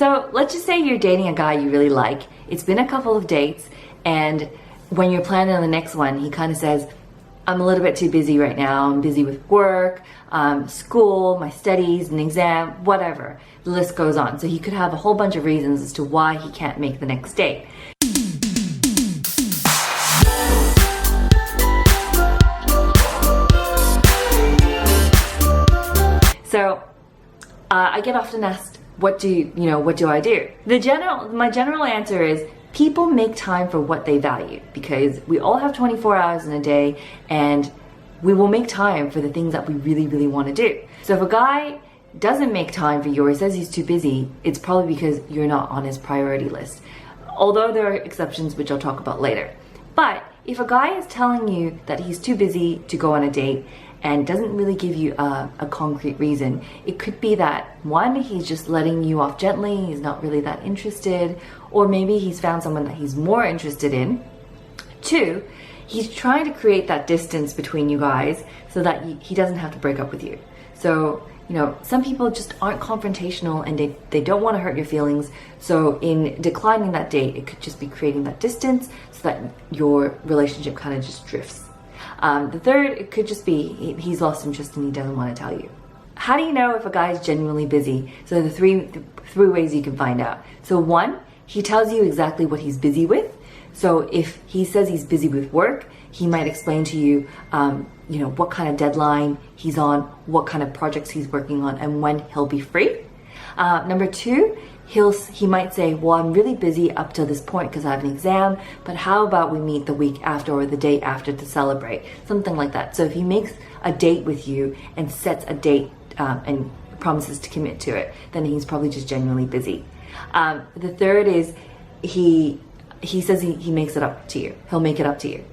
So let's just say you're dating a guy you really like. It's been a couple of dates, and when you're planning on the next one, he kind of says, I'm a little bit too busy right now. I'm busy with work, school, my studies, an exam, whatever. The list goes on. So he could have a whole bunch of reasons as to why he can't make the next date. So I get often asked, what do I do? My general answer is, people make time for what they value, because we all have 24 hours in a day, and we will make time for the things that we really, really want to do. So if a guy doesn't make time for you, or he says he's too busy, it's probably because you're not on his priority list. Although there are exceptions, which I'll talk about later. But if a guy is telling you that he's too busy to go on a date and doesn't really give you a concrete reason, it could be that, one, he's just letting you off gently, he's not really that interested, or maybe he's found someone that he's more interested in. Two, he's trying to create that distance between you guys so that he doesn't have to break up with you. So, some people just aren't confrontational, and they don't want to hurt your feelings. So in declining that date, it could just be creating that distance so that your relationship kind of just drifts. The third, it could just be he's lost interest and he doesn't want to tell you. How do you know if a guy is genuinely busy? So the three ways you can find out. So one, he tells you exactly what he's busy with. So if he says he's busy with work, he might explain to you, what kind of deadline he's on, what kind of projects he's working on, and when he'll be free. Number two, he might say, well, I'm really busy up till this point because I have an exam, but how about we meet the week after or the day after to celebrate? Something like that. So if he makes a date with you and sets a date and promises to commit to it, then he's probably just genuinely busy. The third is he says he makes it up to you. He'll make it up to you.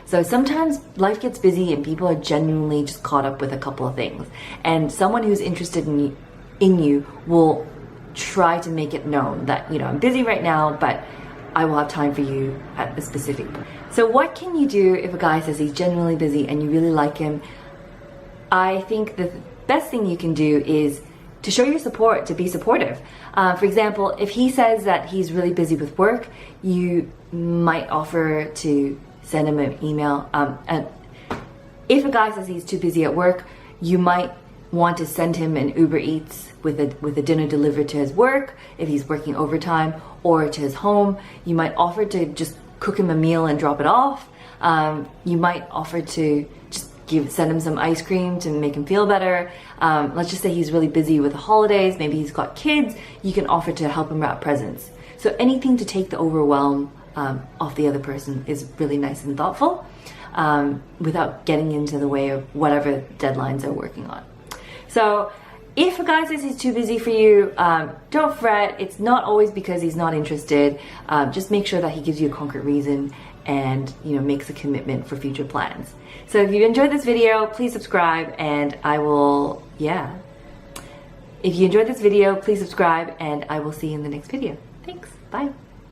So sometimes life gets busy and people are genuinely just caught up with a couple of things. And someone who's interested in you will try to make it known that, I'm busy right now, but I will have time for you at a specific point. So what can you do if a guy says he's genuinely busy and you really like him? I think the best thing you can do is to show your support, to be supportive. For example, if he says that he's really busy with work, you might offer to send him an email. And if a guy says he's too busy at work, you might want to send him an Uber Eats with a dinner delivered to his work if he's working overtime, or to his home. You might offer to just cook him a meal and drop it off. You might offer to just send him some ice cream to make him feel better. Let's just say he's really busy with the holidays, maybe he's got kids, you can offer to help him wrap presents. So anything to take the overwhelm off the other person is really nice and thoughtful, without getting into the way of whatever deadlines they're working on. So if a guy says he's too busy for you, don't fret. It's not always because he's not interested. Just make sure that he gives you a concrete reason and makes a commitment for future plans. So if you enjoyed this video, please subscribe, and I will, If you enjoyed this video, please subscribe, and I will see you in the next video. Thanks. Bye.